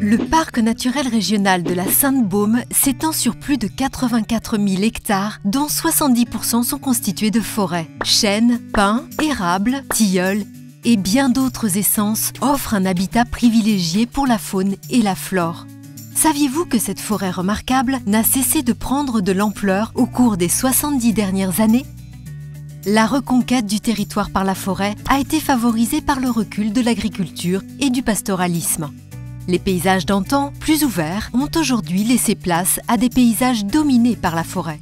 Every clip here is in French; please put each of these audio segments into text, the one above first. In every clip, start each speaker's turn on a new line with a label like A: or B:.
A: Le parc naturel régional de la Sainte-Baume s'étend sur plus de 84 000 hectares, dont 70% sont constitués de forêts. Chênes, pins, érables, tilleuls et bien d'autres essences offrent un habitat privilégié pour la faune et la flore. Saviez-vous que cette forêt remarquable n'a cessé de prendre de l'ampleur au cours des 70 dernières années? La reconquête du territoire par la forêt a été favorisée par le recul de l'agriculture et du pastoralisme. Les paysages d'antan, plus ouverts, ont aujourd'hui laissé place à des paysages dominés par la forêt.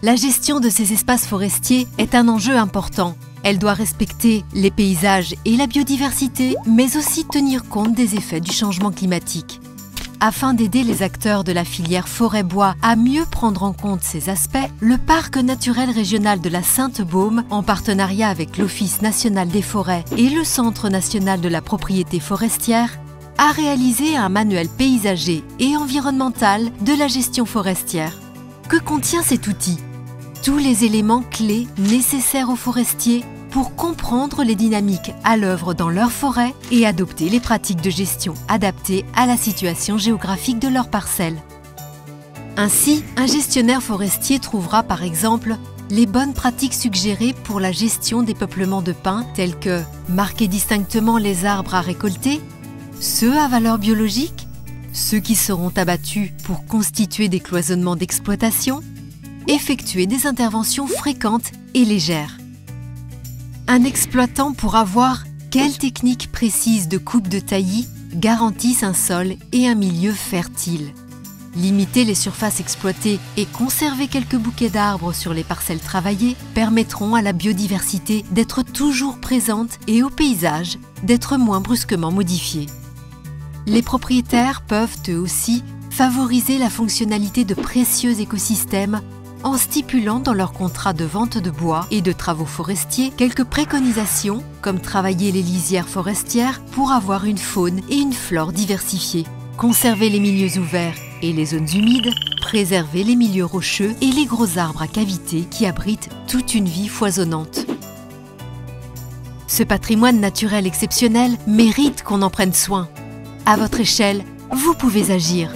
A: La gestion de ces espaces forestiers est un enjeu important. Elle doit respecter les paysages et la biodiversité, mais aussi tenir compte des effets du changement climatique. Afin d'aider les acteurs de la filière forêt-bois à mieux prendre en compte ces aspects, le Parc naturel régional de la Sainte-Baume, en partenariat avec l'Office national des forêts et le Centre national de la propriété forestière, a réalisé un manuel paysager et environnemental de la gestion forestière. Que contient cet outil? Tous les éléments clés nécessaires aux forestiers pour comprendre les dynamiques à l'œuvre dans leur forêt et adopter les pratiques de gestion adaptées à la situation géographique de leur parcelle. Ainsi, un gestionnaire forestier trouvera par exemple les bonnes pratiques suggérées pour la gestion des peuplements de pins, telles que marquer distinctement les arbres à récolter, ceux à valeur biologique, ceux qui seront abattus pour constituer des cloisonnements d'exploitation, effectuer des interventions fréquentes et légères. Un exploitant pourra voir quelles techniques précises de coupe de taillis garantissent un sol et un milieu fertile. Limiter les surfaces exploitées et conserver quelques bouquets d'arbres sur les parcelles travaillées permettront à la biodiversité d'être toujours présente et au paysage d'être moins brusquement modifié. Les propriétaires peuvent eux aussi favoriser la fonctionnalité de précieux écosystèmes en stipulant dans leur contrat de vente de bois et de travaux forestiers quelques préconisations comme travailler les lisières forestières pour avoir une faune et une flore diversifiées, conserver les milieux ouverts et les zones humides, préserver les milieux rocheux et les gros arbres à cavité qui abritent toute une vie foisonnante. Ce patrimoine naturel exceptionnel mérite qu'on en prenne soin. À votre échelle, vous pouvez agir.